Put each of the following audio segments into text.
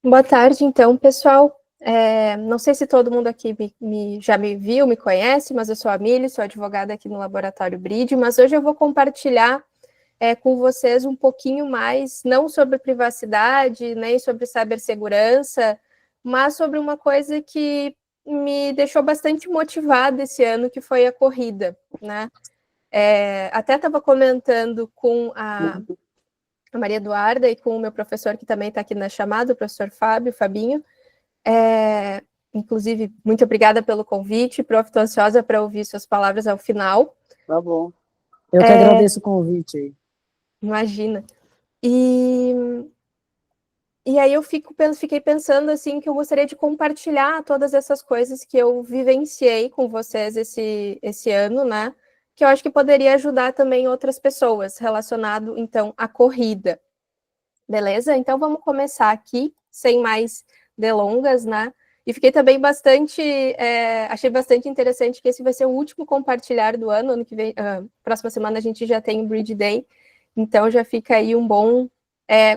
Boa tarde, então, pessoal. Não sei se todo mundo aqui já me viu, me conhece, mas eu sou a Mili, sou advogada aqui no Laboratório Bride, mas hoje eu vou compartilhar com vocês um pouquinho mais, não sobre privacidade, nem sobre cibersegurança, mas sobre uma coisa que me deixou bastante motivada esse ano, que foi a corrida, né? Até estava comentando com a Maria Eduarda e com o meu professor, que também está aqui na chamada, o professor Fabinho. Inclusive, muito obrigada pelo convite, prof, estou ansiosa para ouvir suas palavras ao final. Tá bom. Eu que agradeço o convite aí. Imagina. E aí eu fiquei pensando assim que eu gostaria de compartilhar todas essas coisas que eu vivenciei com vocês esse ano, né? Que eu acho que poderia ajudar também outras pessoas relacionado, então, à corrida. Beleza? Então vamos começar aqui, sem mais delongas, né? E fiquei também achei bastante interessante que esse vai ser o último compartilhar do ano que vem, próxima semana a gente já tem o Bridge Day, então já fica aí um bom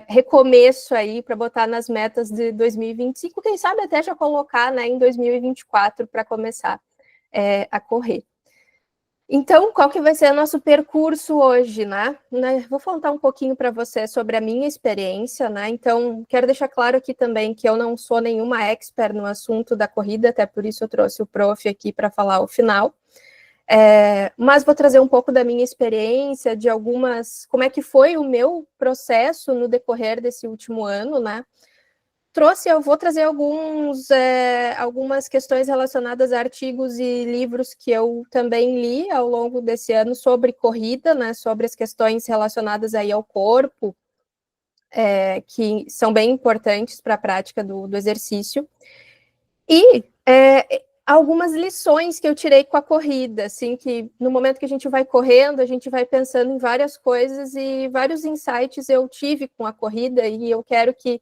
recomeço aí para botar nas metas de 2025, quem sabe até já colocar, né, em 2024 para começar a correr. Então, qual que vai ser o nosso percurso hoje, né? Vou contar um pouquinho para você sobre a minha experiência, né? Então, quero deixar claro aqui também que eu não sou nenhuma expert no assunto da corrida, até por isso eu trouxe o prof aqui para falar ao final. Mas vou trazer um pouco da minha experiência, como é que foi o meu processo no decorrer desse último ano, né? Eu vou trazer algumas questões relacionadas a artigos e livros que eu também li ao longo desse ano sobre corrida, né, sobre as questões relacionadas aí ao corpo, que são bem importantes para a prática do exercício. E algumas lições que eu tirei com a corrida, assim, que no momento que a gente vai correndo, a gente vai pensando em várias coisas e vários insights eu tive com a corrida e eu quero que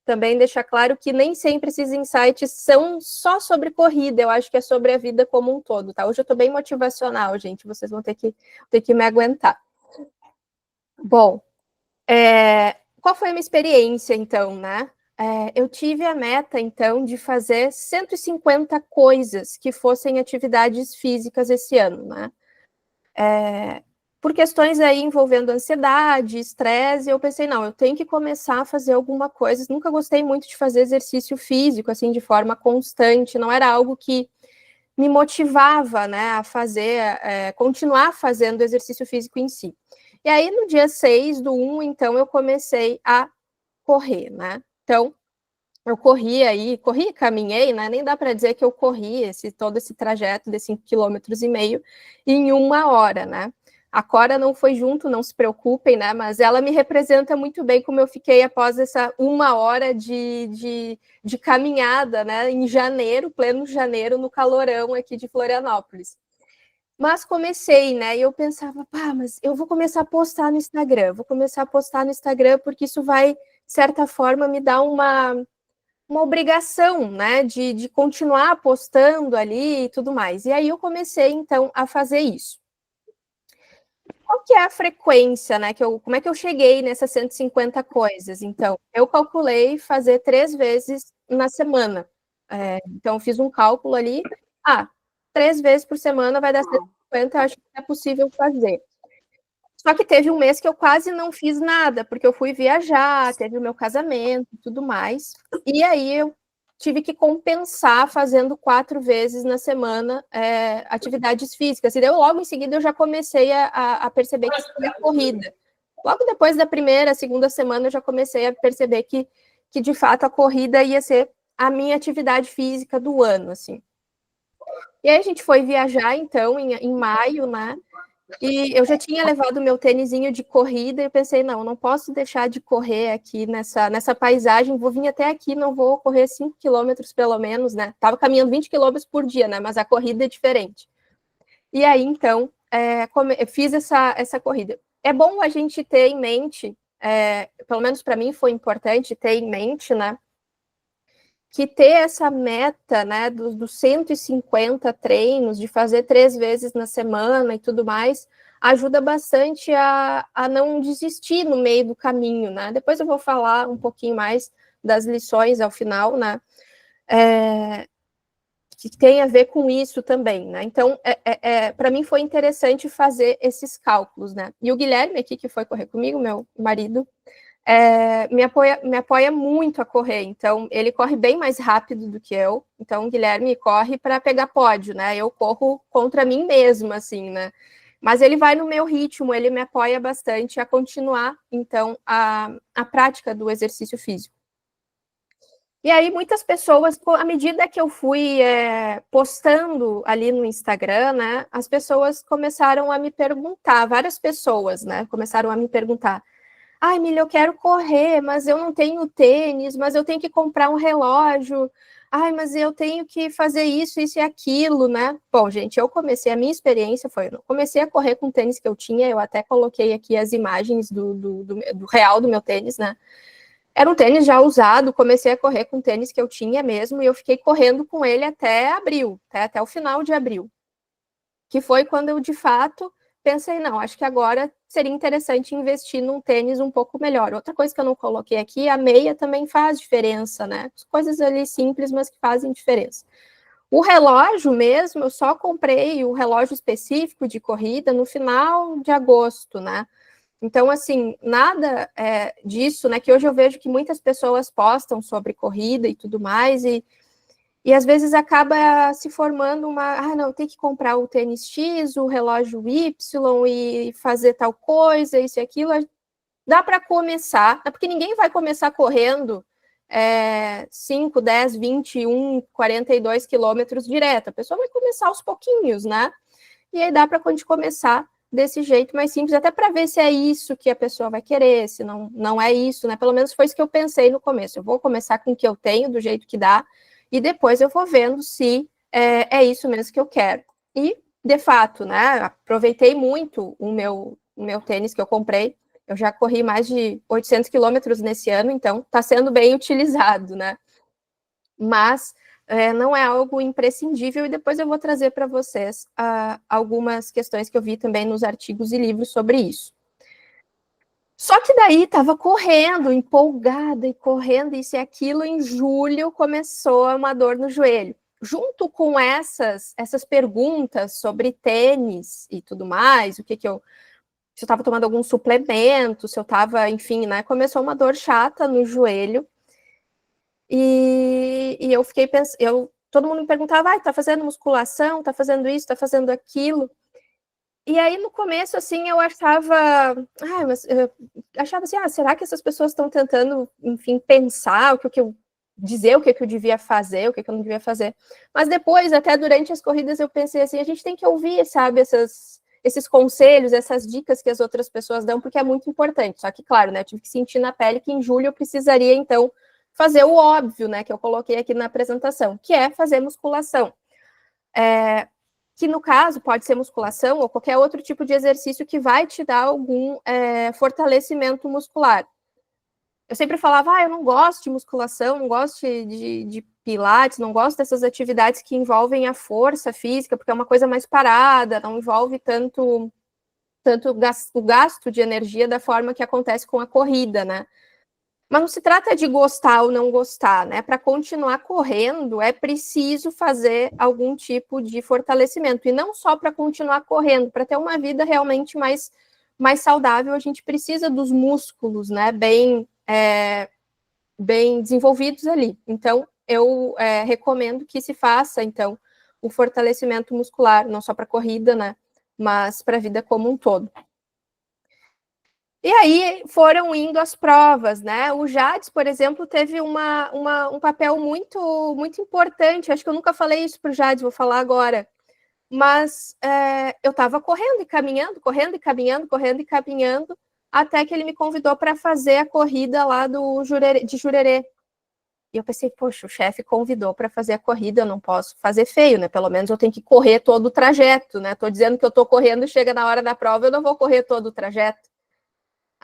também deixar claro que nem sempre esses insights são só sobre corrida, eu acho que é sobre a vida como um todo, tá? Hoje eu estou bem motivacional, gente, vocês vão ter que me aguentar. Bom, qual foi a minha experiência, então, né? Eu tive a meta, então, de fazer 150 coisas que fossem atividades físicas esse ano, né? Por questões aí envolvendo ansiedade, estresse, eu pensei, não, eu tenho que começar a fazer alguma coisa. Nunca gostei muito de fazer exercício físico, assim, de forma constante, não era algo que me motivava, né, a fazer, continuar fazendo exercício físico em si. E aí, no dia 6/1, então, eu comecei a correr, né? Então, eu corri e caminhei, né? Nem dá para dizer que eu corri todo esse trajeto de 5,5 km em 1 hora, né? A Cora não foi junto, não se preocupem, né? Mas ela me representa muito bem como eu fiquei após essa 1 hora de caminhada, né? Em janeiro, pleno janeiro, no calorão aqui de Florianópolis. Mas comecei, né? E eu pensava, mas eu vou começar a postar no Instagram, porque isso vai, de certa forma, me dar uma obrigação, né, de continuar postando ali e tudo mais. E aí eu comecei, então, a fazer isso. Qual que é a frequência, né, como é que eu cheguei nessas 150 coisas? Então, eu calculei fazer 3 vezes na semana. Então, eu fiz um cálculo ali, 3 vezes por semana vai dar 150, acho que é possível fazer. Só que teve um mês que eu quase não fiz nada, porque eu fui viajar, teve o meu casamento e tudo mais. E aí eu tive que compensar fazendo 4 vezes na semana atividades físicas. E daí, logo em seguida, eu já comecei a perceber que seria corrida. Logo depois da primeira, segunda semana, eu já comecei a perceber que de fato, a corrida ia ser a minha atividade física do ano, assim. E aí a gente foi viajar, então, em maio, né? E eu já tinha levado o meu tênisinho de corrida e pensei, não posso deixar de correr aqui nessa paisagem, vou vir até aqui, não vou correr 5 quilômetros pelo menos, né? Tava caminhando 20 quilômetros por dia, né? Mas a corrida é diferente. E aí, então, eu fiz essa corrida. É bom a gente ter em mente, pelo menos para mim foi importante ter em mente, né? Que ter essa meta, né, dos 150 treinos, de fazer 3 vezes na semana e tudo mais, ajuda bastante a não desistir no meio do caminho, né? Depois eu vou falar um pouquinho mais das lições ao final, né? Que tem a ver com isso também, né? Então, para mim foi interessante fazer esses cálculos, né? E o Guilherme aqui, que foi correr comigo, meu marido, me apoia muito a correr, então ele corre bem mais rápido do que eu, então o Guilherme corre para pegar pódio, né? Eu corro contra mim mesma, assim, né? Mas ele vai no meu ritmo, ele me apoia bastante a continuar, então, a prática do exercício físico. E aí, muitas pessoas, à medida que eu fui postando ali no Instagram, né, as pessoas começaram a me perguntar, várias pessoas, né, começaram a me perguntar: ai, Emília, eu quero correr, mas eu não tenho tênis, mas eu tenho que comprar um relógio, ai, mas eu tenho que fazer isso, isso e aquilo, né? Bom, gente, a minha experiência foi, eu comecei a correr com o tênis que eu tinha, eu até coloquei aqui as imagens do real do meu tênis, né? Era um tênis já usado, comecei a correr com o tênis que eu tinha mesmo, e eu fiquei correndo com ele até abril, até o final de abril. Que foi quando eu, de fato, pensei, não, acho que agora seria interessante investir num tênis um pouco melhor. Outra coisa que eu não coloquei aqui, a meia também faz diferença, né? Coisas ali simples, mas que fazem diferença. O relógio mesmo, eu só comprei o relógio específico de corrida no final de agosto, né? Então, assim, nada disso, né? Que hoje eu vejo que muitas pessoas postam sobre corrida e tudo mais, e às vezes acaba se formando não, tem que comprar o tênis X, o relógio Y e fazer tal coisa, isso e aquilo. Dá para começar, porque ninguém vai começar correndo 5, 10, 21, 42 quilômetros direto. A pessoa vai começar aos pouquinhos, né? E aí dá para a gente começar desse jeito mais simples, até para ver se é isso que a pessoa vai querer, se não é isso, né? Pelo menos foi isso que eu pensei no começo. Eu vou começar com o que eu tenho, do jeito que dá, e depois eu vou vendo se é isso mesmo que eu quero. E, de fato, né, aproveitei muito o meu tênis que eu comprei. Eu já corri mais de 800 quilômetros nesse ano, então está sendo bem utilizado, né? Mas não é algo imprescindível, e depois eu vou trazer para vocês algumas questões que eu vi também nos artigos e livros sobre isso. Só que daí estava correndo, empolgada e correndo isso e aquilo, em julho começou uma dor no joelho. Junto com essas perguntas sobre tênis e tudo mais, se eu estava tomando algum suplemento, se eu estava, enfim, né? Começou uma dor chata no joelho. E eu fiquei pensando, todo mundo me perguntava, tá fazendo musculação, tá fazendo isso, tá fazendo aquilo. E aí, no começo, assim, eu achava, assim, será que essas pessoas estão tentando, enfim, pensar dizer o que eu devia fazer, o que eu não devia fazer. Mas depois, até durante as corridas, eu pensei assim, a gente tem que ouvir, sabe, esses conselhos, essas dicas que as outras pessoas dão, porque é muito importante. Só que, claro, né, eu tive que sentir na pele que em julho eu precisaria, então, fazer o óbvio, né, que eu coloquei aqui na apresentação, que é fazer musculação. Que no caso pode ser musculação ou qualquer outro tipo de exercício que vai te dar algum fortalecimento muscular. Eu sempre falava, eu não gosto de musculação, não gosto de pilates, não gosto dessas atividades que envolvem a força física, porque é uma coisa mais parada, não envolve tanto o gasto de energia da forma que acontece com a corrida, né? Mas não se trata de gostar ou não gostar, né? Para continuar correndo, é preciso fazer algum tipo de fortalecimento. E não só para continuar correndo, para ter uma vida realmente mais saudável, a gente precisa dos músculos, né? Bem desenvolvidos ali. Então, eu recomendo que se faça, então, o fortalecimento muscular, não só para corrida, né? Mas para a vida como um todo. E aí foram indo as provas, né? O Jades, por exemplo, teve um papel muito, muito importante. Acho que eu nunca falei isso para o Jades, vou falar agora. Mas eu estava correndo e caminhando, correndo e caminhando, correndo e caminhando, até que ele me convidou para fazer a corrida lá de Jurerê. E eu pensei, poxa, o chefe convidou para fazer a corrida, eu não posso fazer feio, né? Pelo menos eu tenho que correr todo o trajeto, né? Estou dizendo que eu estou correndo, chega na hora da prova, eu não vou correr todo o trajeto.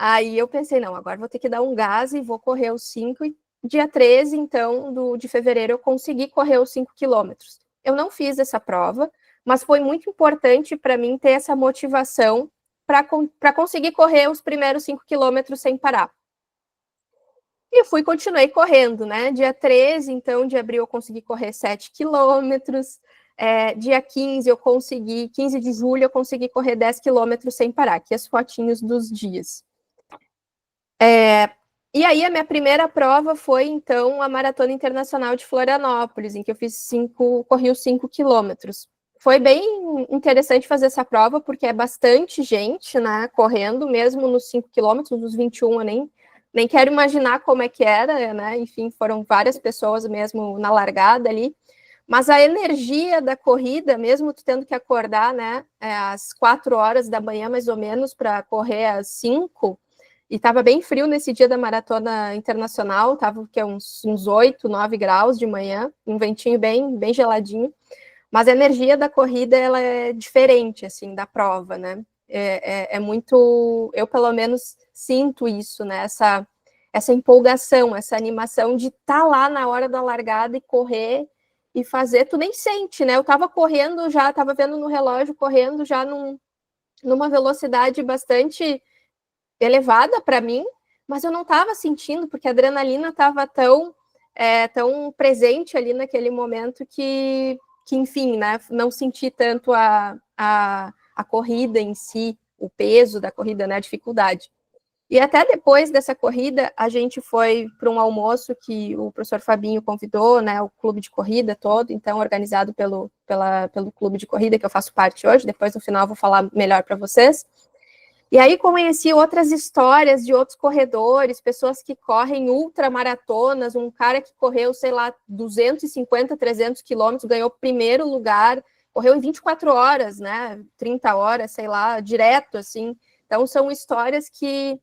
Aí eu pensei, não, agora vou ter que dar um gás e vou correr os 5. E dia 13, então, de fevereiro, eu consegui correr os 5 quilômetros. Eu não fiz essa prova, mas foi muito importante para mim ter essa motivação para conseguir correr os primeiros 5 quilômetros sem parar. E continuei correndo, né? Dia 13, então, de abril, eu consegui correr 7 quilômetros. Dia 15, 15 de julho, eu consegui correr 10 quilômetros sem parar. Aqui as fotinhos dos dias. E aí, a minha primeira prova foi, então, a Maratona Internacional de Florianópolis, em que eu corri os 5 quilômetros. Foi bem interessante fazer essa prova, porque é bastante gente, né, correndo, mesmo nos 5 quilômetros, nos 21, eu nem quero imaginar como é que era, né, enfim, foram várias pessoas mesmo na largada ali, mas a energia da corrida, mesmo tu tendo que acordar, né, às 4 horas da manhã, mais ou menos, para correr às 5, e estava bem frio nesse dia da Maratona Internacional, estava uns 8, 9 graus de manhã, um ventinho bem geladinho, mas a energia da corrida, ela é diferente, assim, da prova, né? É muito... Eu, pelo menos, sinto isso, né? Essa empolgação, essa animação de estar lá na hora da largada e correr e fazer. Tu nem sente, né? Eu estava correndo já, estava vendo no relógio, correndo já numa velocidade bastante elevada para mim, mas eu não estava sentindo, porque a adrenalina estava tão presente ali naquele momento que enfim, né, não senti tanto a corrida em si, o peso da corrida, né, a dificuldade. E até depois dessa corrida, a gente foi para um almoço que o professor Fabinho convidou, né, o clube de corrida todo, então organizado pelo clube de corrida, que eu faço parte hoje, depois no final eu vou falar melhor para vocês. E aí conheci outras histórias de outros corredores, pessoas que correm ultramaratonas, um cara que correu, sei lá, 250, 300 quilômetros, ganhou primeiro lugar, correu em 24 horas, né, 30 horas, sei lá, direto, assim. Então, são histórias que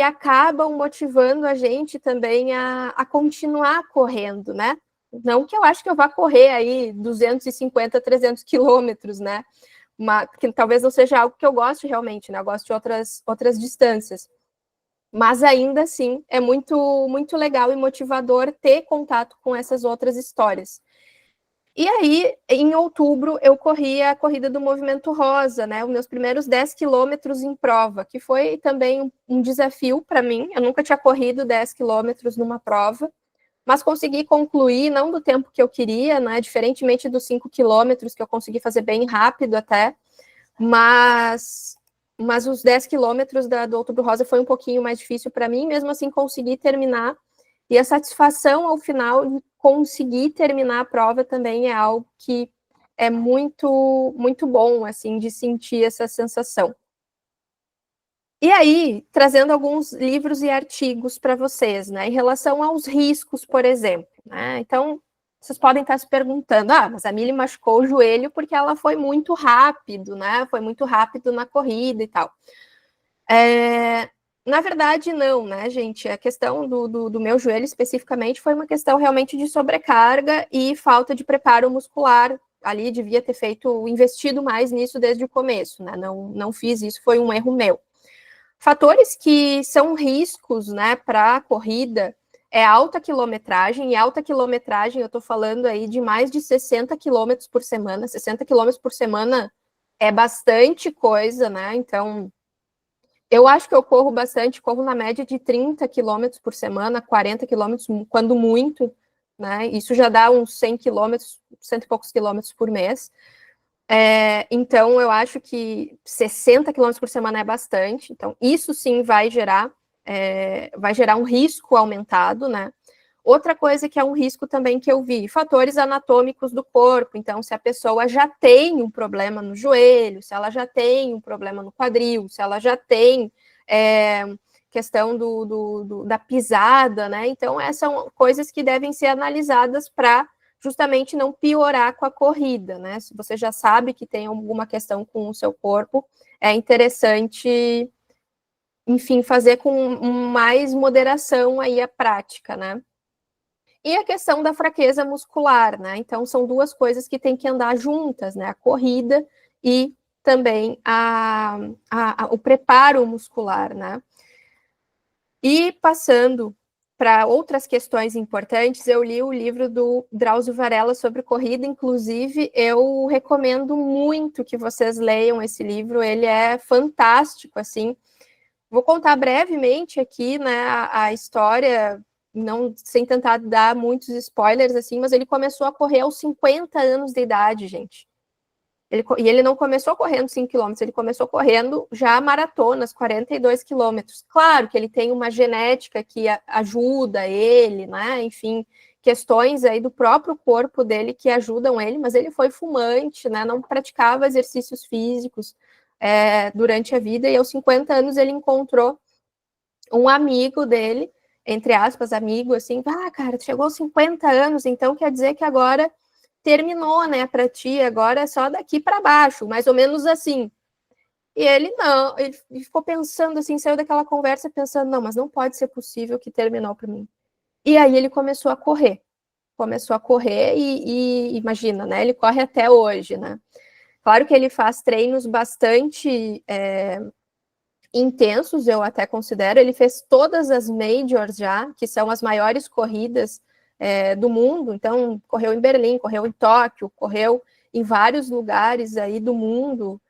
acabam motivando a gente também a continuar correndo, né? Não que eu acho que eu vá correr aí 250, 300 quilômetros, né? Que talvez não seja algo que eu goste realmente, né? Eu gosto de outras distâncias. Mas ainda assim, é muito, muito legal e motivador ter contato com essas outras histórias. E aí, em outubro, eu corri a corrida do Movimento Rosa, né? Os meus primeiros 10 quilômetros em prova, que foi também um desafio para mim. Eu nunca tinha corrido 10 quilômetros numa prova, mas consegui concluir, não do tempo que eu queria, né? Diferentemente dos 5 quilômetros, que eu consegui fazer bem rápido até, mas os 10 quilômetros do Outubro Rosa foi um pouquinho mais difícil para mim, mesmo assim consegui terminar, e a satisfação ao final de conseguir terminar a prova também é algo que é muito, muito bom, assim, de sentir essa sensação. E aí, trazendo alguns livros e artigos para vocês, né, em relação aos riscos, por exemplo, né, então, vocês podem estar se perguntando, mas a Mili machucou o joelho porque ela foi muito rápido, né, foi muito rápido na corrida e tal. Na verdade, não, né, gente, a questão do meu joelho especificamente foi uma questão realmente de sobrecarga e falta de preparo muscular, ali devia ter investido mais nisso desde o começo, né, não fiz isso, foi um erro meu. Fatores que são riscos, né, para a corrida é alta quilometragem, e alta quilometragem eu estou falando aí de mais de 60 quilômetros por semana. 60 quilômetros por semana é bastante coisa, né? Então, eu acho que eu corro bastante, corro na média de 30 quilômetros por semana, 40 quilômetros, quando muito, né? Isso já dá uns 100 quilômetros, 100 e poucos quilômetros por mês. Então, eu acho que 60 quilômetros por semana é bastante. Então, isso sim vai gerar um risco aumentado, né? Outra coisa que é um risco também que eu vi, fatores anatômicos do corpo. Então, se a pessoa já tem um problema no joelho, se ela já tem um problema no quadril, se ela já tem questão da pisada, né? Então, essas são coisas que devem ser analisadas para justamente não piorar com a corrida, né? Se você já sabe que tem alguma questão com o seu corpo, é interessante, enfim, fazer com mais moderação aí a prática, né? E a questão da fraqueza muscular, né? Então, são duas coisas que têm que andar juntas, né? A corrida e também o preparo muscular, né? E passando para outras questões importantes, eu li o livro do Drauzio Varela sobre corrida, inclusive eu recomendo muito que vocês leiam esse livro, ele é fantástico, assim. Vou contar brevemente aqui, né, a história não, sem tentar dar muitos spoilers, assim, mas ele começou a correr aos 50 anos de idade, gente. E ele não começou correndo 5 quilômetros, ele começou correndo já maratonas, 42 quilômetros. Claro que ele tem uma genética que ajuda ele, né? Enfim, questões aí do próprio corpo dele que ajudam ele, mas ele foi fumante, né? Não praticava exercícios físicos durante a vida, e aos 50 anos ele encontrou um amigo dele, entre aspas, amigo, assim, cara, tu chegou aos 50 anos, então quer dizer que agora terminou, né, para ti, agora é só daqui para baixo, mais ou menos assim. E ele não, ele ficou pensando assim, saiu daquela conversa pensando, não, mas não pode ser possível que terminou para mim. E aí ele começou a correr e imagina, né, ele corre até hoje, né. Claro que ele faz treinos bastante intensos, eu até considero, ele fez todas as majors já, que são as maiores corridas do mundo, então correu em Berlim, correu em Tóquio, correu em vários lugares aí do mundo,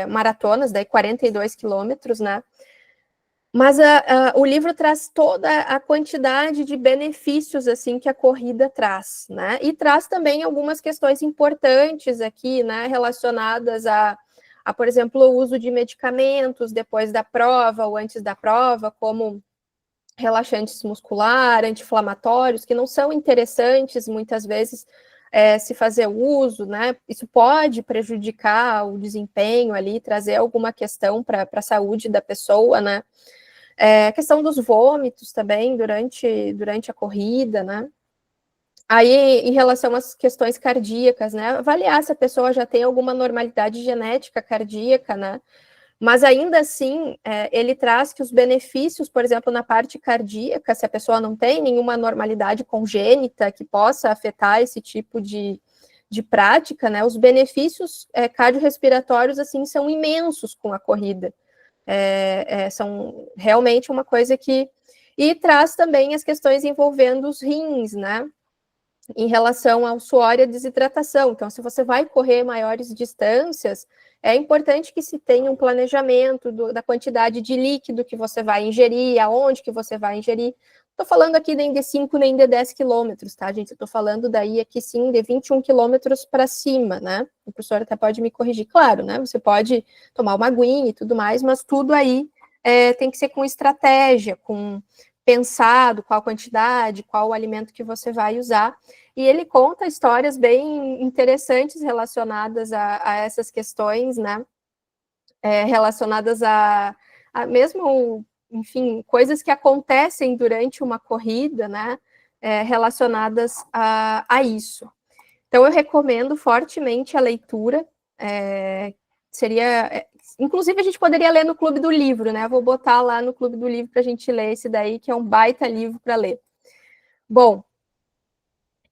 maratonas, daí 42 quilômetros, né? Mas o livro traz toda a quantidade de benefícios assim que a corrida traz, né? E traz também algumas questões importantes aqui, né? Relacionadas por exemplo, o uso de medicamentos depois da prova ou antes da prova, como relaxantes muscular, anti-inflamatórios, que não são interessantes muitas vezes se fazer uso, né? Isso pode prejudicar o desempenho ali, trazer alguma questão para a saúde da pessoa, né? A questão dos vômitos também durante a corrida, né? Aí, em relação às questões cardíacas, né? Avaliar se a pessoa já tem alguma normalidade genética cardíaca, né? Mas ainda assim, ele traz que os benefícios, por exemplo, na parte cardíaca, se a pessoa não tem nenhuma normalidade congênita que possa afetar esse tipo de prática, né? Os benefícios cardiorrespiratórios, assim, são imensos com a corrida. São realmente uma coisa que... E traz também as questões envolvendo os rins, né? Em relação ao suor e a desidratação. Então, se você vai correr maiores distâncias, é importante que se tenha um planejamento da quantidade de líquido que você vai ingerir, aonde que você vai ingerir. Estou falando aqui nem de 5 nem de 10 quilômetros, tá, gente? Estou falando daí aqui sim de 21 quilômetros para cima, né? O professor até pode me corrigir, claro, né? Você pode tomar uma aguinha e tudo mais, mas tudo aí tem que ser com estratégia, com pensado qual quantidade, qual o alimento que você vai usar. E ele conta histórias bem interessantes relacionadas a essas questões, né? Relacionadas a mesmo, enfim, coisas que acontecem durante uma corrida, né? Relacionadas a isso. Então, eu recomendo fortemente a leitura. Inclusive, a gente poderia ler no Clube do Livro, né? Vou botar lá no Clube do Livro para a gente ler esse daí, que é um baita livro para ler. Bom,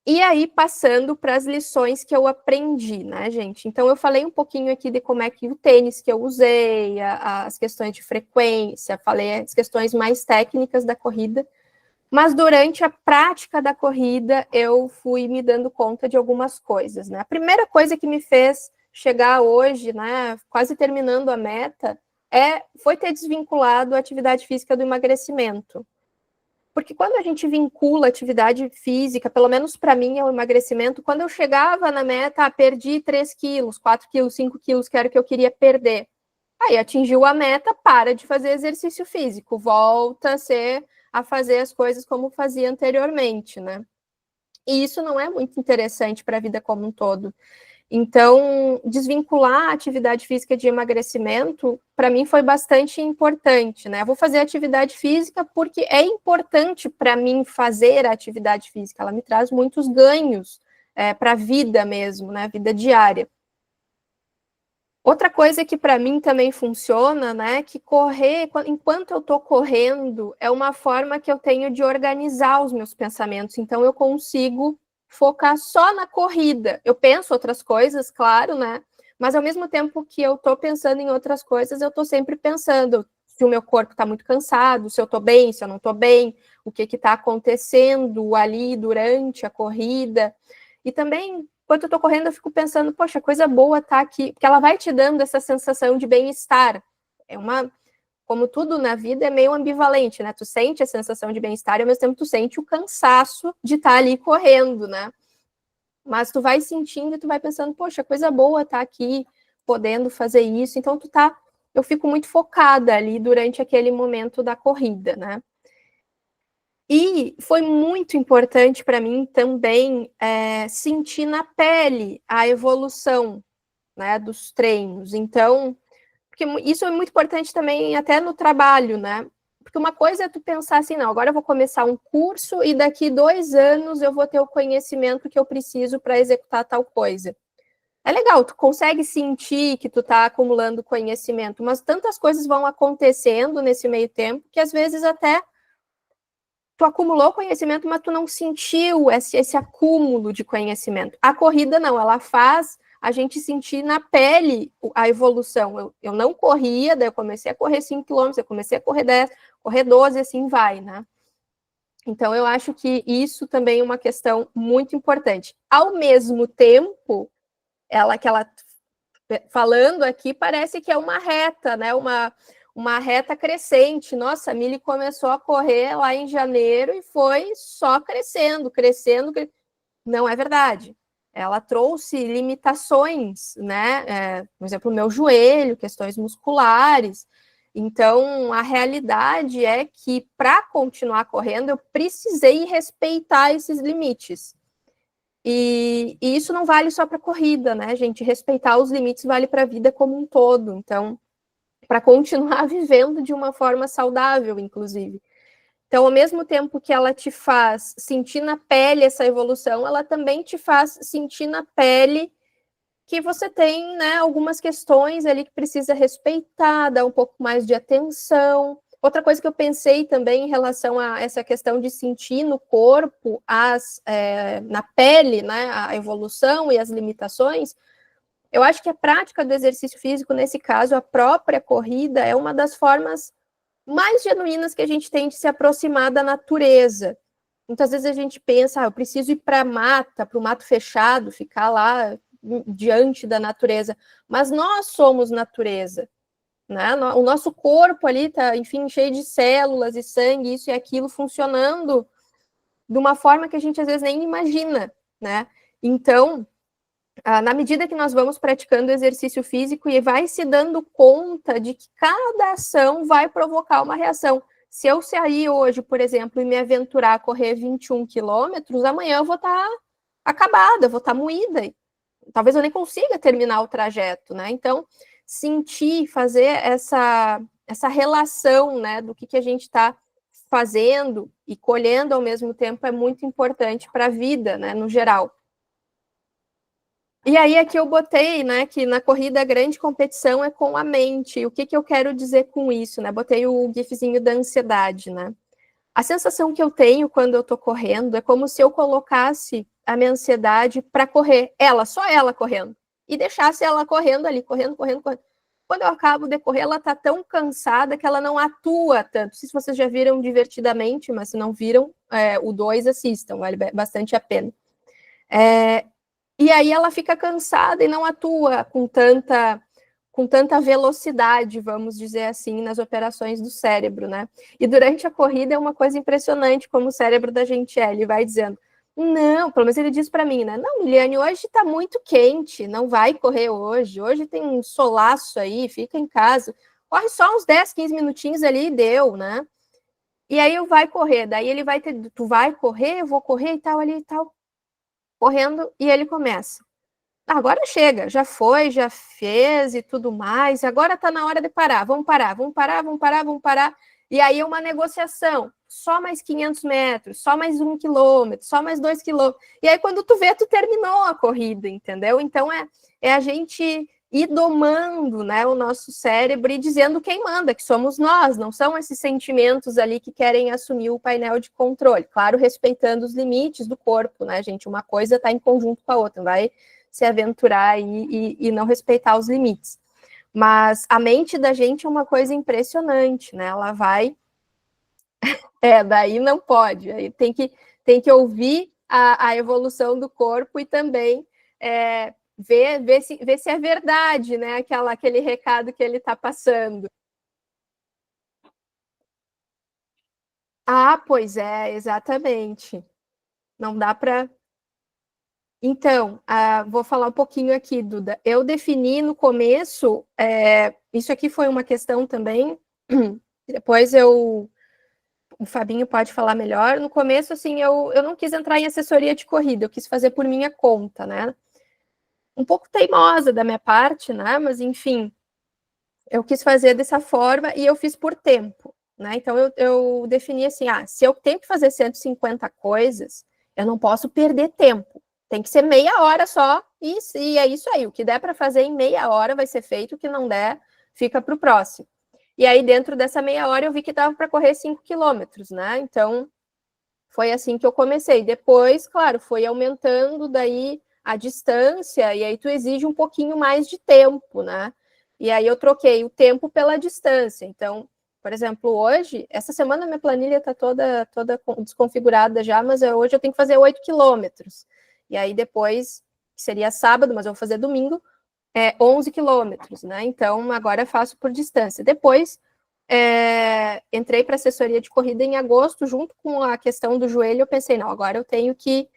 e aí, passando para as lições que eu aprendi, né, gente? Então, eu falei um pouquinho aqui de como é que o tênis que eu usei, as questões de frequência, falei as questões mais técnicas da corrida, mas durante a prática da corrida, eu fui me dando conta de algumas coisas, né? A primeira coisa que me fez chegar hoje, né, quase terminando a meta, foi ter desvinculado a atividade física do emagrecimento. Porque quando a gente vincula atividade física, pelo menos para mim é o emagrecimento, quando eu chegava na meta, perdi 3 quilos, 4 quilos, 5 quilos, que era o que eu queria perder. Aí atingiu a meta, para de fazer exercício físico, volta a fazer as coisas como fazia anteriormente, né? E isso não é muito interessante para a vida como um todo. Então, desvincular a atividade física de emagrecimento, para mim, foi bastante importante, né? Eu vou fazer atividade física porque é importante para mim fazer a atividade física, ela me traz muitos ganhos para a vida mesmo, né? Vida diária. Outra coisa que para mim também funciona, né? Que correr, enquanto eu estou correndo, é uma forma que eu tenho de organizar os meus pensamentos. Então, eu consigo focar só na corrida. Eu penso outras coisas, claro, né? Mas ao mesmo tempo que eu estou pensando em outras coisas, eu estou sempre pensando se o meu corpo está muito cansado, se eu estou bem, se eu não estou bem, o que está acontecendo ali durante a corrida. E também, enquanto eu estou correndo, eu fico pensando, poxa, coisa boa tá aqui, porque ela vai te dando essa sensação de bem-estar. como tudo na vida é meio ambivalente, né? Tu sente a sensação de bem-estar e ao mesmo tempo tu sente o cansaço de estar ali correndo, né? Mas tu vai sentindo e tu vai pensando, poxa, coisa boa estar aqui, podendo fazer isso. Então eu fico muito focada ali durante aquele momento da corrida, né? E foi muito importante para mim também sentir na pele a evolução, né, dos treinos. Então, porque isso é muito importante também até no trabalho, né? Porque uma coisa é tu pensar assim, não, agora eu vou começar um curso e daqui 2 anos eu vou ter o conhecimento que eu preciso para executar tal coisa. É legal, tu consegue sentir que tu está acumulando conhecimento, mas tantas coisas vão acontecendo nesse meio tempo que às vezes até tu acumulou conhecimento, mas tu não sentiu esse acúmulo de conhecimento. A corrida não, ela faz a gente sentir na pele a evolução. Eu não corria, daí eu comecei a correr 5 quilômetros, eu comecei a correr 10, correr 12, assim vai, né? Então, eu acho que isso também é uma questão muito importante. Ao mesmo tempo, ela falando aqui, parece que é uma reta, né? Uma reta crescente. Nossa, a Mili começou a correr lá em janeiro e foi só crescendo, crescendo. Não é verdade. Ela trouxe limitações, né? Por exemplo, o meu joelho, questões musculares. Então, a realidade é que para continuar correndo, eu precisei respeitar esses limites. E isso não vale só para corrida, né, gente? Respeitar os limites vale para a vida como um todo. Então, para continuar vivendo de uma forma saudável, inclusive. Então, ao mesmo tempo que ela te faz sentir na pele essa evolução, ela também te faz sentir na pele que você tem, né, algumas questões ali que precisa respeitar, dar um pouco mais de atenção. Outra coisa que eu pensei também em relação a essa questão de sentir no corpo, na pele, né, a evolução e as limitações, eu acho que a prática do exercício físico, nesse caso, a própria corrida, é uma das formas mais genuínas que a gente tem de se aproximar da natureza. Muitas vezes a gente pensa, eu preciso ir para a mata, para o mato fechado, ficar lá diante da natureza. Mas nós somos natureza, né? O nosso corpo ali está, enfim, cheio de células e sangue, isso e aquilo funcionando de uma forma que a gente às vezes nem imagina, né? Então, na medida que nós vamos praticando exercício físico e vai se dando conta de que cada ação vai provocar uma reação. Se eu sair hoje, por exemplo, e me aventurar a correr 21 quilômetros, amanhã eu vou estar acabada, eu vou estar moída. Talvez eu nem consiga terminar o trajeto, né? Então, sentir, fazer essa relação, né, do que a gente está fazendo e colhendo ao mesmo tempo é muito importante para a vida, né, no geral. E aí aqui eu botei, né, que na corrida a grande competição é com a mente. O que eu quero dizer com isso, né? Botei o gifzinho da ansiedade, né? A sensação que eu tenho quando eu tô correndo é como se eu colocasse a minha ansiedade para correr, só ela correndo, e deixasse ela correndo ali, correndo, correndo, correndo. Quando eu acabo de correr, ela tá tão cansada que ela não atua tanto. Não sei se vocês já viram Divertidamente, mas se não viram, o 2 assistam, vale bastante a pena. E aí ela fica cansada e não atua com tanta velocidade, vamos dizer assim, nas operações do cérebro, né? E durante a corrida é uma coisa impressionante como o cérebro da gente é. Ele vai dizendo, não, pelo menos ele diz para mim, né? Não, Miliane, hoje está muito quente, não vai correr hoje. Hoje tem um solaço aí, fica em casa. Corre só uns 10, 15 minutinhos ali e deu, né? E aí eu vai correr, daí ele vai ter, tu vai correr, eu vou correr e tal, ali e tal, correndo, e ele começa. Agora chega, já foi, já fez e tudo mais, agora está na hora de parar, vamos parar, vamos parar, vamos parar, vamos parar. E aí é uma negociação, só mais 500 metros, só mais 1 quilômetro, só mais 2 quilômetros. E aí quando tu vê, tu terminou a corrida, entendeu? Então é a gente ir domando, né, o nosso cérebro e dizendo quem manda, que somos nós, não são esses sentimentos ali que querem assumir o painel de controle. Claro, respeitando os limites do corpo, né, gente? Uma coisa está em conjunto com a outra, não vai se aventurar e não respeitar os limites. Mas a mente da gente é uma coisa impressionante, né? Ela vai... daí não pode. Aí tem que ouvir a evolução do corpo e também ver se é verdade, né? Aquele recado que ele está passando. Ah, pois é, exatamente. Não dá para. Então, vou falar um pouquinho aqui, Duda. Eu defini no começo, isso aqui foi uma questão também, depois o Fabinho pode falar melhor. No começo, assim, eu não quis entrar em assessoria de corrida, eu quis fazer por minha conta, né? Um pouco teimosa da minha parte, né? Mas, enfim, eu quis fazer dessa forma e eu fiz por tempo, né? Então, eu defini assim, se eu tenho que fazer 150 coisas, eu não posso perder tempo. Tem que ser meia hora só e é isso aí. O que der para fazer em meia hora vai ser feito, o que não der, fica para o próximo. E aí, dentro dessa meia hora, eu vi que dava para correr 5 quilômetros, né? Então, foi assim que eu comecei. Depois, claro, foi aumentando daí a distância, e aí tu exige um pouquinho mais de tempo, né? E aí eu troquei o tempo pela distância. Então, por exemplo, hoje, essa semana minha planilha está toda desconfigurada já, mas hoje eu tenho que fazer 8 quilômetros. E aí depois, que seria sábado, mas eu vou fazer domingo, 11 quilômetros, né? Então, agora eu faço por distância. Depois, entrei para assessoria de corrida em agosto, junto com a questão do joelho, eu pensei, não, agora eu tenho que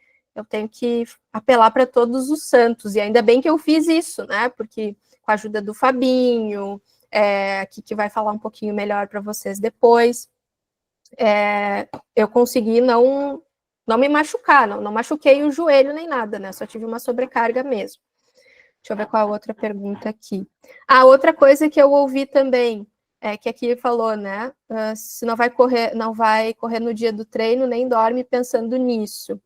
apelar para todos os santos, e ainda bem que eu fiz isso, né? Porque com a ajuda do Fabinho, que vai falar um pouquinho melhor para vocês depois, eu consegui não me machucar, não machuquei o joelho nem nada, né? Só tive uma sobrecarga mesmo. Deixa eu ver qual a outra pergunta aqui. Outra coisa que eu ouvi também, que aqui falou, né? Se não vai correr no dia do treino, nem dorme pensando nisso.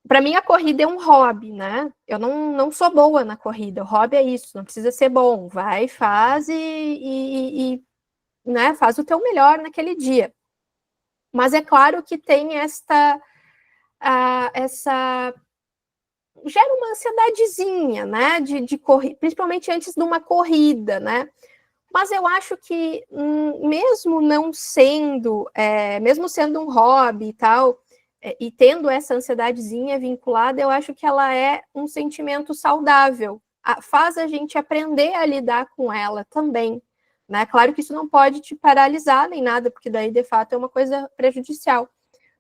Para mim, a corrida é um hobby, né? Eu não sou boa na corrida. O hobby é isso, não precisa ser bom. Vai, faz e né, faz o teu melhor naquele dia. Mas é claro que tem essa gera uma ansiedadezinha, né, de correr, principalmente antes de uma corrida, né, mas eu acho que mesmo não sendo, mesmo sendo um hobby e tal, e tendo essa ansiedadezinha vinculada, eu acho que ela é um sentimento saudável, faz a gente aprender a lidar com ela também, né, claro que isso não pode te paralisar nem nada, porque daí de fato é uma coisa prejudicial,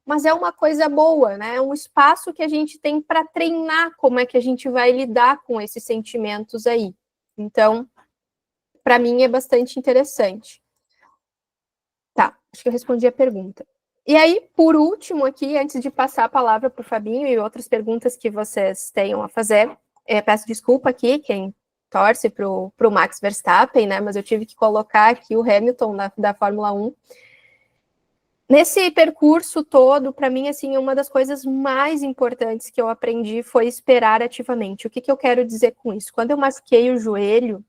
mas é uma coisa boa, né? É um espaço que a gente tem para treinar como é que a gente vai lidar com esses sentimentos aí. Então, para mim é bastante interessante. Tá, acho que eu respondi a pergunta. E aí, por último aqui, antes de passar a palavra para o Fabinho e outras perguntas que vocês tenham a fazer, peço desculpa aqui, quem torce para o Max Verstappen, né? Mas eu tive que colocar aqui o Hamilton da Fórmula 1. Nesse percurso todo, para mim, assim, uma das coisas mais importantes que eu aprendi foi esperar ativamente. O que eu quero dizer com isso? Quando eu machuquei o joelho,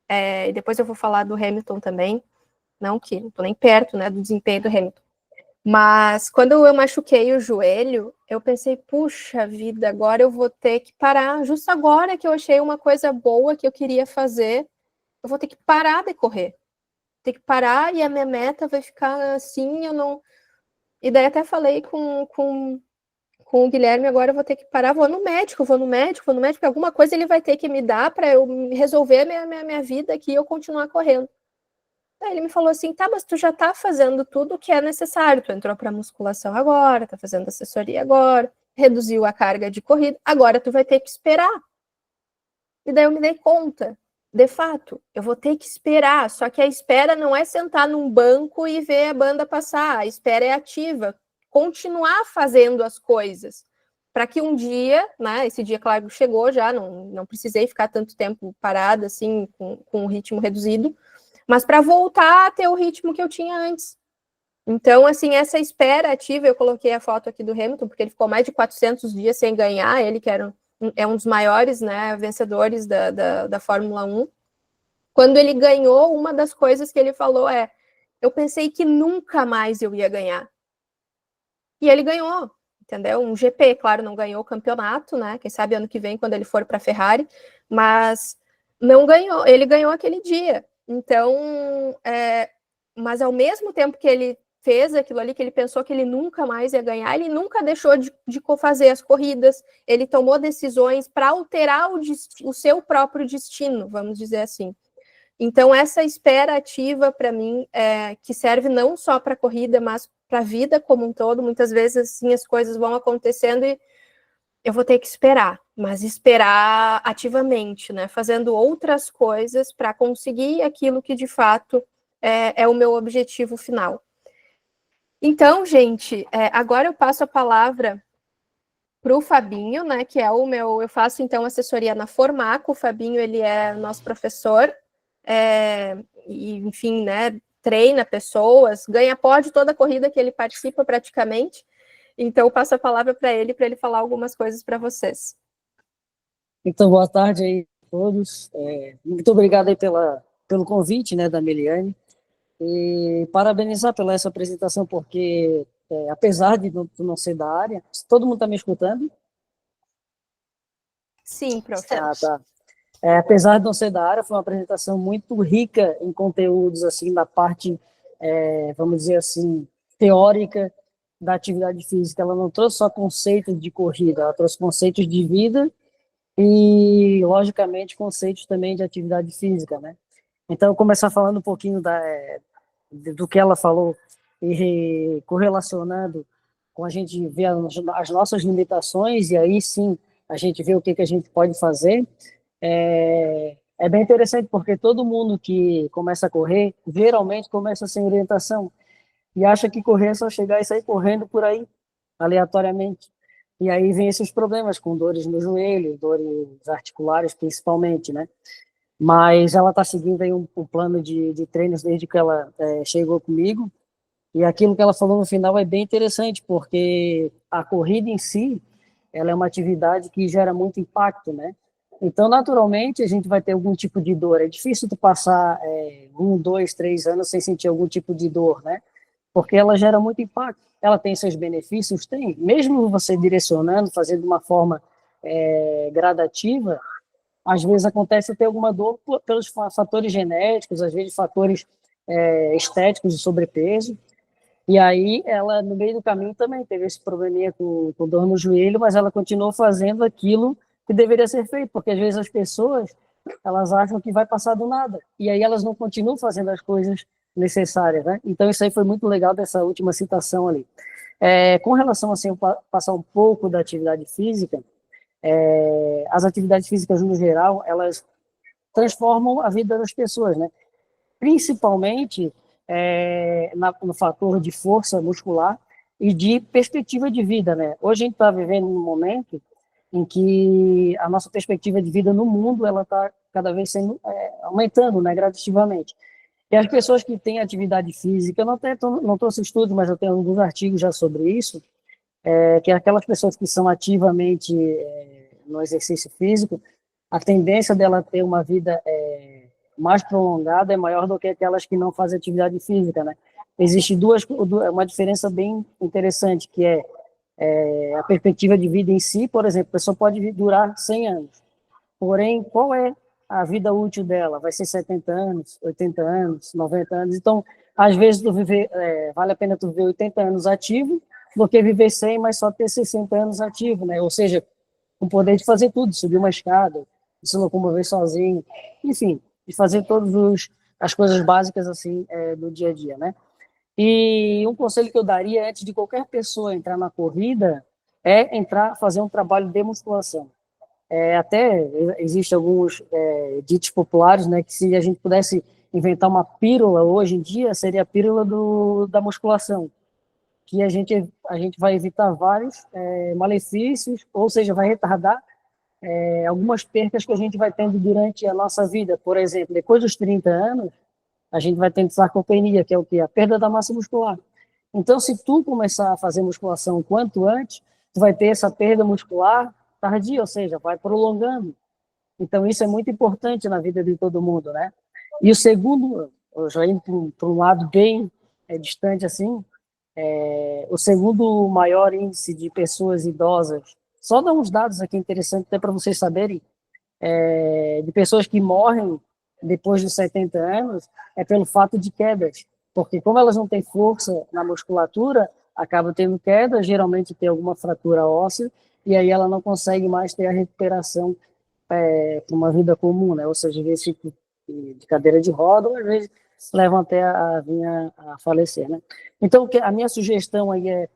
e depois eu vou falar do Hamilton também, não estou nem perto, né, do desempenho do Hamilton, mas quando eu machuquei o joelho, eu pensei, puxa vida, agora eu vou ter que parar, justo agora que eu achei uma coisa boa que eu queria fazer, eu vou ter que parar de correr, ter que parar e a minha meta vai ficar assim, eu não... E daí até falei com o Guilherme, agora eu vou ter que parar, vou no médico, alguma coisa ele vai ter que me dar para eu resolver a minha vida aqui e eu continuar correndo. Aí ele me falou assim, tá, mas tu já tá fazendo tudo o que é necessário, tu entrou para musculação agora, tá fazendo assessoria agora, reduziu a carga de corrida, agora tu vai ter que esperar. E daí eu me dei conta, de fato, eu vou ter que esperar, só que a espera não é sentar num banco e ver a banda passar, a espera é ativa, continuar fazendo as coisas, para que um dia, né, esse dia, claro, chegou já, não precisei ficar tanto tempo parada, assim, com um ritmo reduzido, mas para voltar a ter o ritmo que eu tinha antes. Então, assim, essa espera ativa, eu coloquei a foto aqui do Hamilton, porque ele ficou mais de 400 dias sem ganhar, ele que é um dos maiores, né, vencedores da Fórmula 1. Quando ele ganhou, uma das coisas que ele falou eu pensei que nunca mais eu ia ganhar. E ele ganhou, entendeu? Um GP, claro, não ganhou o campeonato, né? Quem sabe ano que vem, quando ele for para a Ferrari, mas não ganhou, ele ganhou aquele dia. Então, mas ao mesmo tempo que ele fez aquilo ali, que ele pensou que ele nunca mais ia ganhar, ele nunca deixou de fazer as corridas, ele tomou decisões para alterar o seu próprio destino, vamos dizer assim. Então, essa espera ativa, para mim, que serve não só para a corrida, mas para a vida como um todo. Muitas vezes, assim, as coisas vão acontecendo e eu vou ter que esperar, mas esperar ativamente, né? Fazendo outras coisas para conseguir aquilo que, de fato, é o meu objetivo final. Então, gente, agora eu passo a palavra para o Fabinho, né, que é o meu, eu faço então assessoria na Formaco. O Fabinho, ele é nosso professor, e enfim, né, treina pessoas, ganha pódio toda a corrida que ele participa praticamente. Então eu passo a palavra para ele falar algumas coisas para vocês. Então, boa tarde aí a todos. Muito obrigado aí pelo convite, né, da Meliane. E parabenizar pela essa apresentação, porque apesar de não ser da área, todo mundo está me escutando? Sim, prof. Tá. Apesar de não ser da área, foi uma apresentação muito rica em conteúdos, assim, da parte, vamos dizer assim, teórica da atividade física. Ela não trouxe só conceitos de corrida, ela trouxe conceitos de vida e, logicamente, conceitos também de atividade física, né? Então, eu vou começar falando um pouquinho do que ela falou e correlacionando com a gente ver as nossas limitações, e aí sim a gente vê o que a gente pode fazer. É bem interessante, porque todo mundo que começa a correr, geralmente começa sem orientação, e acha que correr é só chegar e sair correndo por aí, aleatoriamente. E aí vem esses problemas, com dores no joelho, dores articulares principalmente, né? Mas ela está seguindo aí um plano de treinos desde que ela chegou comigo, e aquilo que ela falou no final é bem interessante, porque a corrida em si, ela é uma atividade que gera muito impacto, né? Então, naturalmente, a gente vai ter algum tipo de dor. É difícil tu passar 1, 2, 3 anos sem sentir algum tipo de dor, né? Porque ela gera muito impacto. Ela tem seus benefícios? Tem. Mesmo você direcionando, fazendo de uma forma gradativa, às vezes acontece ter alguma dor pelos fatores genéticos, às vezes fatores estéticos de sobrepeso. E aí ela, no meio do caminho, também teve esse probleminha com dor no joelho, mas ela continuou fazendo aquilo que deveria ser feito, porque às vezes as pessoas, elas acham que vai passar do nada, e aí elas não continuam fazendo as coisas necessárias, né? Então isso aí foi muito legal dessa última citação ali. Com relação assim, passar um pouco da atividade física, as atividades físicas no geral, elas transformam a vida das pessoas, né? Principalmente no fator de força muscular e de perspectiva de vida, né? Hoje a gente está vivendo um momento em que a nossa perspectiva de vida no mundo ela está cada vez sendo aumentando, né, gradativamente. E as pessoas que têm atividade física, eu não trouxe estudos, mas eu tenho alguns artigos já sobre isso, que aquelas pessoas que são ativamente no exercício físico, a tendência dela ter uma vida mais prolongada é maior do que aquelas que não fazem atividade física, né? Existe uma diferença bem interessante, que a perspectiva de vida em si. Por exemplo, a pessoa pode durar 100 anos, porém, qual é a vida útil dela? Vai ser 70 anos, 80 anos, 90 anos. Então, às vezes, vale a pena tu viver 80 anos ativo do que viver 100, mas só ter 60 anos ativo, né? Ou seja, com o poder de fazer tudo, subir uma escada, se locomover sozinho, enfim, de fazer todas as coisas básicas assim do dia a dia, né? E um conselho que eu daria antes de qualquer pessoa entrar na corrida é fazer um trabalho de musculação. Até existem alguns ditos populares, né, que se a gente pudesse inventar uma pílula hoje em dia, seria a pílula da musculação, que a gente vai evitar vários malefícios, ou seja, vai retardar algumas percas que a gente vai tendo durante a nossa vida. Por exemplo, depois dos 30 anos, a gente vai tendo sarcopenia, que é o quê? A perda da massa muscular. Então, se tu começar a fazer musculação o quanto antes, tu vai ter essa perda muscular tardia, ou seja, vai prolongando. Então, isso é muito importante na vida de todo mundo, né? E o segundo, já indo para um lado bem distante assim, o segundo maior índice de pessoas idosas, só dar uns dados aqui interessantes até para vocês saberem, de pessoas que morrem depois dos 70 anos, é pelo fato de quedas, porque como elas não têm força na musculatura, acabam tendo queda, geralmente tem alguma fratura óssea, e aí ela não consegue mais ter a recuperação para uma vida comum, né? Ou seja, esse de cadeira de roda, ou às vezes levam até a vir a falecer, né? Então, a minha sugestão aí é,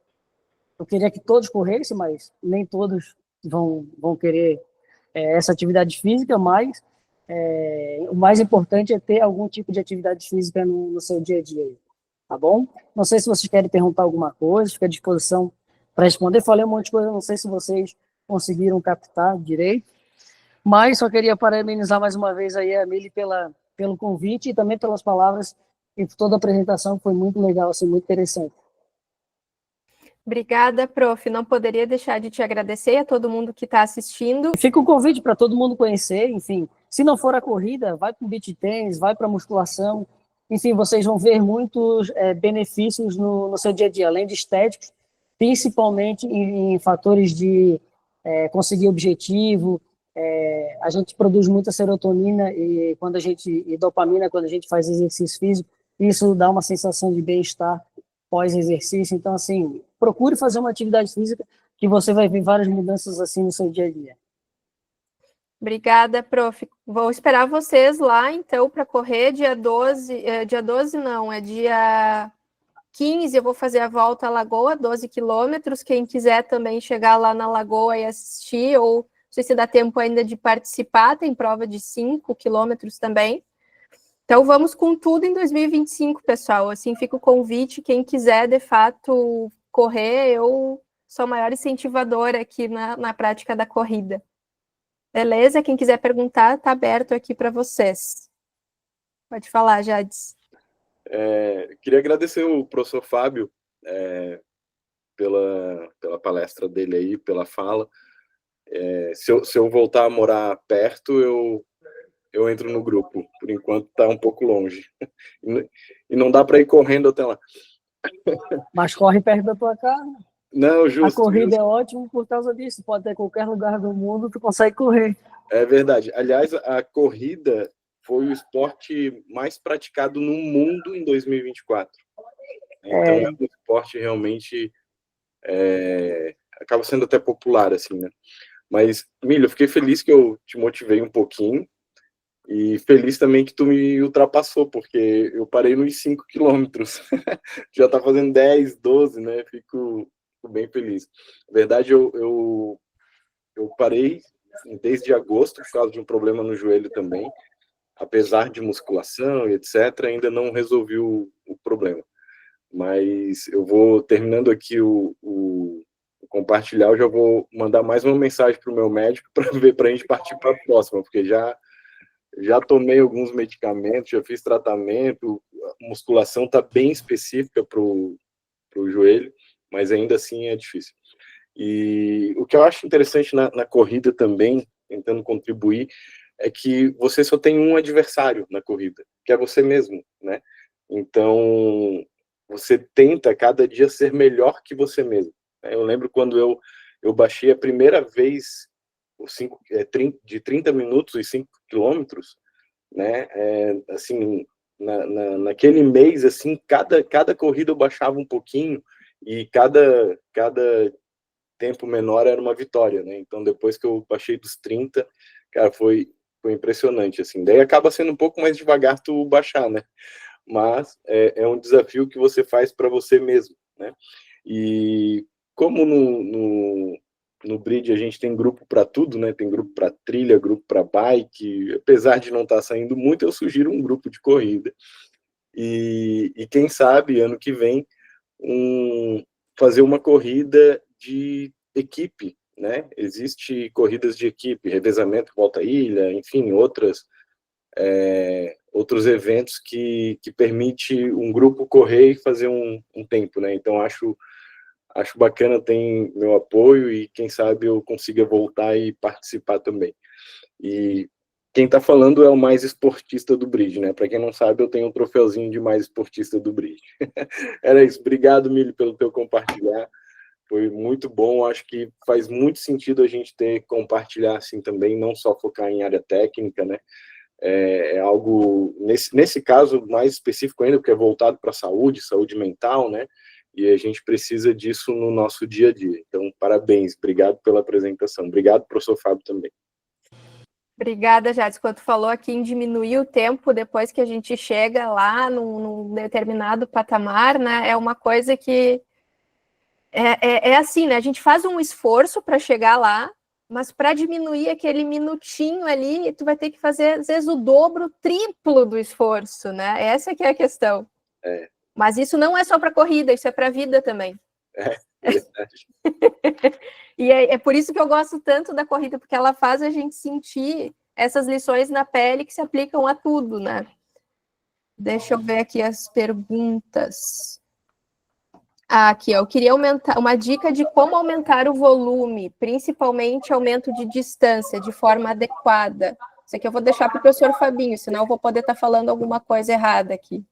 eu queria que todos corressem, mas nem todos vão querer essa atividade física, mas o mais importante é ter algum tipo de atividade física no seu dia a dia aí, tá bom? Não sei se vocês querem perguntar alguma coisa, fica à disposição para responder. Falei um monte de coisa, não sei se vocês conseguiram captar direito, mas só queria parabenizar mais uma vez aí a Mili pelo convite e também pelas palavras e por toda a apresentação, que foi muito legal, assim, muito interessante. Obrigada, prof. Não poderia deixar de te agradecer a todo mundo que está assistindo. Fica o convite para todo mundo conhecer, enfim. Se não for a corrida, vai para o beach tennis, vai para a musculação. Enfim, vocês vão ver muitos benefícios no seu dia a dia, além de estéticos, principalmente em fatores de conseguir objetivo. A gente produz muita serotonina e dopamina quando a gente faz exercício físico. Isso dá uma sensação de bem-estar pós-exercício. Então, assim, procure fazer uma atividade física que você vai ver várias mudanças assim no seu dia a dia. Obrigada, prof. Vou esperar vocês lá, então, para correr dia 12. Dia 12 não, é dia 15. Eu vou fazer a volta à Lagoa, 12 quilômetros. Quem quiser também chegar lá na Lagoa e assistir, ou não sei se dá tempo ainda de participar, tem prova de 5 quilômetros também. Então, vamos com tudo em 2025, pessoal. Assim, fica o convite. Quem quiser, de fato, correr, eu sou a maior incentivadora aqui na prática da corrida. Beleza? Quem quiser perguntar, está aberto aqui para vocês. Pode falar, Jades. Queria agradecer o professor Fábio pela palestra dele aí, pela fala. Se eu voltar a morar perto, eu entro no grupo. Por enquanto está um pouco longe. E não dá para ir correndo até lá. Mas corre perto da tua casa. Não, justo. A corrida justo. é ótima por causa disso. Pode ter qualquer lugar do mundo, tu consegue correr. É verdade. Aliás, a corrida foi o esporte mais praticado no mundo em 2024. Então, é um esporte realmente acaba sendo até popular, assim, né? Mas, Milho, eu fiquei feliz que eu te motivei um pouquinho e feliz também que tu me ultrapassou, porque eu parei nos 5 quilômetros. Já tá fazendo 10, 12, né? Fico bem feliz. Na verdade, eu parei desde agosto por causa de um problema no joelho também. Apesar de musculação e etc., ainda não resolvi o problema. Mas eu vou, terminando aqui o compartilhar, eu já vou mandar mais uma mensagem para o meu médico para a gente partir para a próxima, porque já tomei alguns medicamentos, já fiz tratamento, a musculação está bem específica para o joelho, mas ainda assim é difícil. E o que eu acho interessante na corrida também, tentando contribuir, é que você só tem um adversário na corrida, que é você mesmo, né? Então, você tenta cada dia ser melhor que você mesmo. Eu lembro quando eu baixei a primeira vez de 30 minutos e 5 quilômetros, né? Assim, naquele mês, assim, cada corrida eu baixava um pouquinho e cada tempo menor era uma vitória, né? Então, depois que eu baixei dos 30, cara, foi impressionante, assim. Daí acaba sendo um pouco mais devagar tu baixar, né? Mas é um desafio que você faz para você mesmo, né? E como no Bridge a gente tem grupo para tudo, né? Tem grupo para trilha, grupo para bike. Apesar de não estar saindo muito, eu sugiro um grupo de corrida. E quem sabe, ano que vem, fazer uma corrida de equipe, né? Existe corridas de equipe, revezamento volta à ilha, enfim, outros eventos que permite um grupo correr e fazer um tempo, né? Então acho bacana, tem meu apoio e quem sabe eu consiga voltar e participar também. E quem está falando é o mais esportista do Bridge, né? Para quem não sabe, eu tenho um troféuzinho de mais esportista do Bridge. Era isso. Obrigado, Milho, pelo teu compartilhar. Foi muito bom. Acho que faz muito sentido a gente compartilhar assim também, não só focar em área técnica, né? É algo, nesse caso, mais específico ainda, porque é voltado para a saúde mental, né? E a gente precisa disso no nosso dia a dia. Então, parabéns. Obrigado pela apresentação. Obrigado, professor Fábio, também. Obrigada, Jades. Quando tu falou aqui em diminuir o tempo depois que a gente chega lá num determinado patamar, né? É uma coisa que é assim, né? A gente faz um esforço para chegar lá, mas para diminuir aquele minutinho ali, tu vai ter que fazer, às vezes, o dobro, o triplo do esforço, né? Essa que é a questão. É, Mas isso não é só para corrida, isso é para a vida também. é verdade. E é por isso que eu gosto tanto da corrida, porque ela faz a gente sentir essas lições na pele que se aplicam a tudo, né? Deixa eu ver aqui as perguntas. Aqui, ó, eu queria aumentar uma dica de como aumentar o volume, principalmente aumento de distância, de forma adequada. Isso aqui eu vou deixar para o professor Fabinho, senão eu vou poder estar falando alguma coisa errada aqui.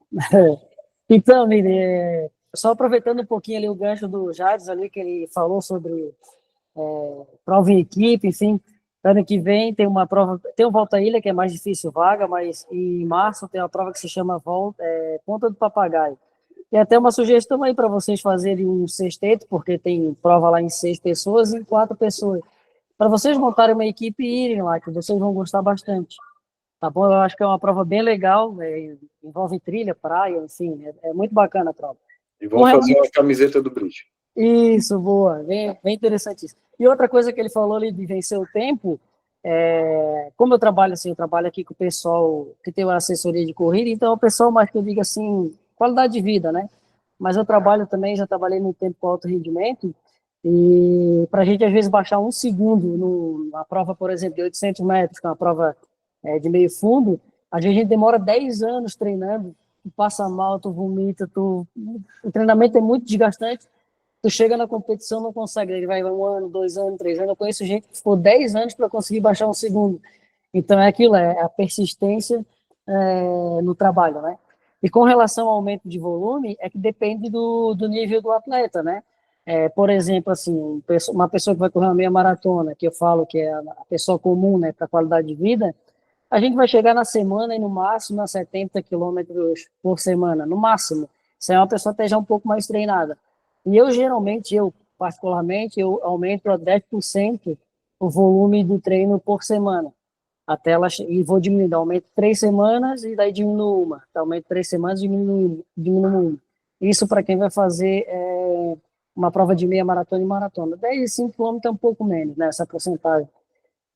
Então, Miri, só aproveitando um pouquinho ali o gancho do Jades ali, que ele falou sobre prova em equipe, enfim, ano que vem tem uma prova, tem o Volta à Ilha, que é mais difícil vaga, mas em março tem uma prova que se chama Ponta do Papagaio. E até uma sugestão aí para vocês fazerem um sexteto, porque tem prova lá em 6 pessoas e em 4 pessoas. Para vocês montarem uma equipe e irem lá, que vocês vão gostar bastante. Tá bom? Eu acho que é uma prova bem legal, envolve trilha, praia, enfim, é muito bacana a prova. E vamos fazer uma camiseta do Bridge. Isso, boa, bem interessante isso. E outra coisa que ele falou ali de vencer o tempo, como eu trabalho assim, eu trabalho aqui com o pessoal que tem uma assessoria de corrida, então o pessoal mais que eu digo assim, qualidade de vida, né? Mas eu trabalho também, já trabalhei muito tempo com alto rendimento, e para a gente às vezes baixar um segundo numa prova, por exemplo, de 800 metros, que é uma prova de meio fundo, às vezes a gente demora 10 anos treinando, tu passa mal, tu vomita, o treinamento é muito desgastante, tu chega na competição não consegue, ele vai 1 ano, 2 anos, 3 anos, eu conheço gente que ficou 10 anos para conseguir baixar um segundo, então é aquilo, é a persistência no trabalho, né? E com relação ao aumento de volume, é que depende do nível do atleta, né? Por exemplo, assim, uma pessoa que vai correr uma meia maratona, que eu falo que é a pessoa comum, né, para qualidade de vida, a gente vai chegar na semana e no máximo a 70 quilômetros por semana, no máximo. Se é uma pessoa até já um pouco mais treinada. E eu particularmente, eu aumento a 10% o volume do treino por semana. Até ela, e vou diminuindo, aumento 3 semanas e daí diminuo uma. Então, aumento 3 semanas e diminuo uma. Isso para quem vai fazer uma prova de meia maratona e maratona. 10 e 5 quilômetros é um pouco menos, né, essa porcentagem.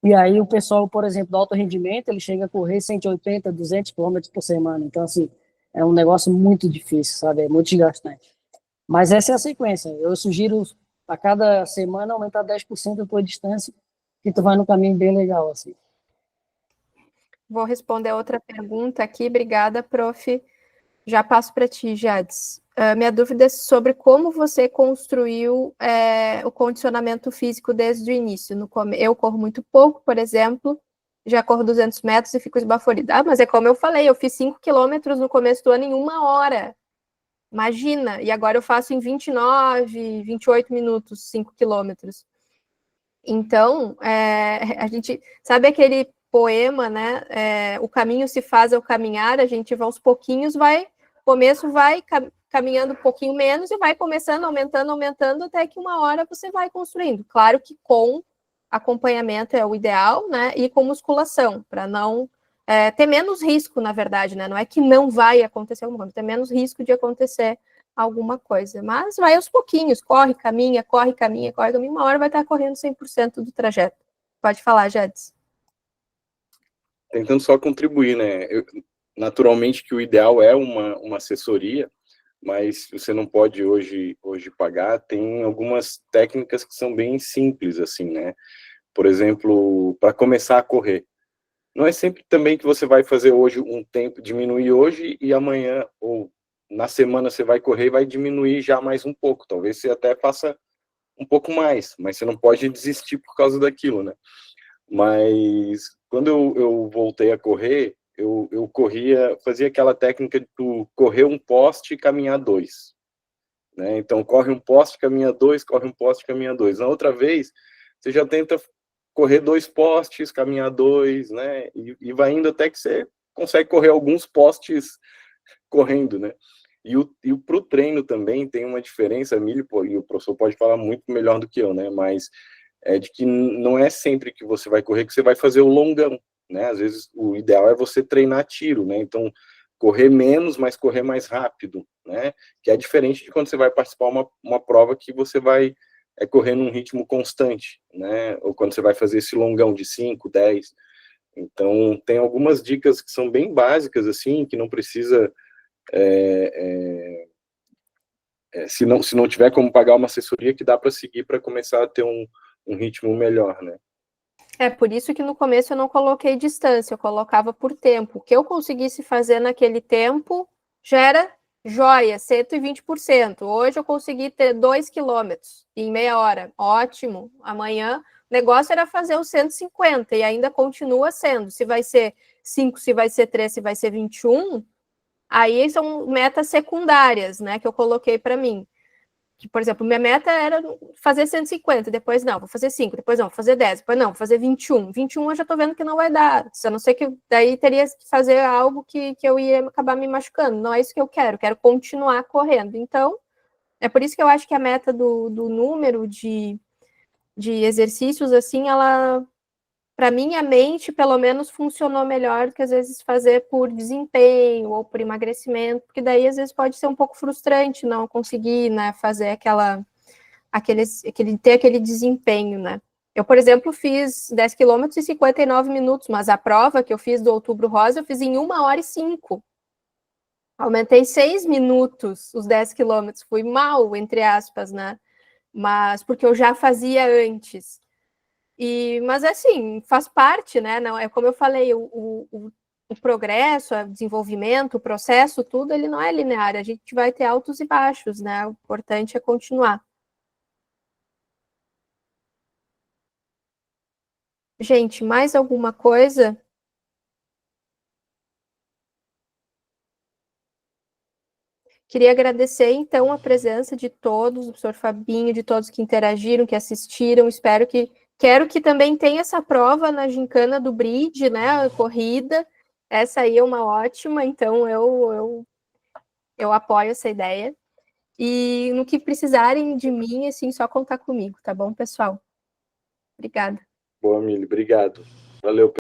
E aí o pessoal, por exemplo, do alto rendimento, ele chega a correr 180, 200 quilômetros por semana. Então, assim, é um negócio muito difícil, sabe? É muito desgastante. Mas essa é a sequência. Eu sugiro a cada semana aumentar 10% a tua distância, que tu vai no caminho bem legal, assim. Vou responder outra pergunta aqui. Obrigada, prof. Já passo para ti, Jades. Minha dúvida é sobre como você construiu o condicionamento físico desde o início. Eu corro muito pouco, por exemplo, já corro 200 metros e fico esbaforida. Mas é como eu falei, eu fiz 5 quilômetros no começo do ano em 1 hora. Imagina, e agora eu faço em 29, 28 minutos, 5 quilômetros. Então, a gente sabe aquele poema, né? O caminho se faz ao caminhar, a gente vai aos pouquinhos, começo vai caminhando um pouquinho menos e vai começando, aumentando, até que uma hora você vai construindo. Claro que com acompanhamento é o ideal, né? E com musculação, para não ter menos risco, na verdade, né? Não é que não vai acontecer alguma coisa, tem menos risco de acontecer alguma coisa. Mas vai aos pouquinhos, corre, caminha, uma hora vai estar correndo 100% do trajeto. Pode falar, Jades. Tentando só contribuir, né? Naturalmente que o ideal é uma assessoria, mas você não pode hoje pagar. Tem algumas técnicas que são bem simples, assim, né? Por exemplo, para começar a correr. Não é sempre também que você vai fazer hoje um tempo, diminuir hoje e amanhã, ou na semana você vai correr e vai diminuir já mais um pouco. Talvez você até faça um pouco mais, mas você não pode desistir por causa daquilo, né? Mas quando eu voltei a correr, eu fazia aquela técnica de tu correr um poste e caminhar 2. Né? Então, corre um poste, caminha 2, corre um poste, caminha 2. Na outra vez, você já tenta correr 2 postes, caminhar 2, né? E vai indo até que você consegue correr alguns postes correndo, né? E pro treino também tem uma diferença, Emílio, e o professor pode falar muito melhor do que eu, né? Mas de que não é sempre que você vai correr que você vai fazer o longão. né? Às vezes o ideal é você treinar tiro, né? Então, correr menos, mas correr mais rápido, né? Que é diferente de quando você vai participar uma prova que você vai correr num ritmo constante, né? Ou quando você vai fazer esse longão de 5, 10. Então, tem algumas dicas que são bem básicas, assim, que não precisa... se não tiver como pagar uma assessoria, que dá para seguir para começar a ter um ritmo melhor, né? É por isso que no começo eu não coloquei distância, eu colocava por tempo. O que eu conseguisse fazer naquele tempo já era joia, 120%. Hoje eu consegui ter 2 quilômetros em meia hora. Ótimo. Amanhã o negócio era fazer os 150 e ainda continua sendo. Se vai ser 5, se vai ser 3, se vai ser 21, aí são metas secundárias, né, que eu coloquei para mim. Que, por exemplo, minha meta era fazer 150, depois não, vou fazer 5, depois não, vou fazer 10, depois não, vou fazer 21. 21 eu já tô vendo que não vai dar, a não ser que daí teria que fazer algo que eu ia acabar me machucando. Não é isso que eu quero continuar correndo. Então, é por isso que eu acho que a meta do número de exercícios, assim, ela, para minha mente, pelo menos, funcionou melhor do que às vezes fazer por desempenho ou por emagrecimento, porque daí às vezes pode ser um pouco frustrante não conseguir, né, fazer ter aquele desempenho, né. Eu, por exemplo, fiz 10 quilômetros em 59 minutos, mas a prova que eu fiz do Outubro Rosa, eu fiz em 1 hora e 5. Aumentei 6 minutos os 10 quilômetros, fui mal, entre aspas, né, mas porque eu já fazia antes. Mas assim, faz parte, né? Não, é como eu falei, o progresso, o desenvolvimento, o processo, tudo, ele não é linear, a gente vai ter altos e baixos, né? O importante é continuar. Gente, mais alguma coisa? Queria agradecer, então, a presença de todos, do professor Fabinho, de todos que interagiram, que assistiram. Quero que também tenha essa prova na gincana do Bridge, né? A corrida. Essa aí é uma ótima, então eu apoio essa ideia. E no que precisarem de mim, assim, só contar comigo, tá bom, pessoal? Obrigada. Boa, Mili, obrigado. Valeu.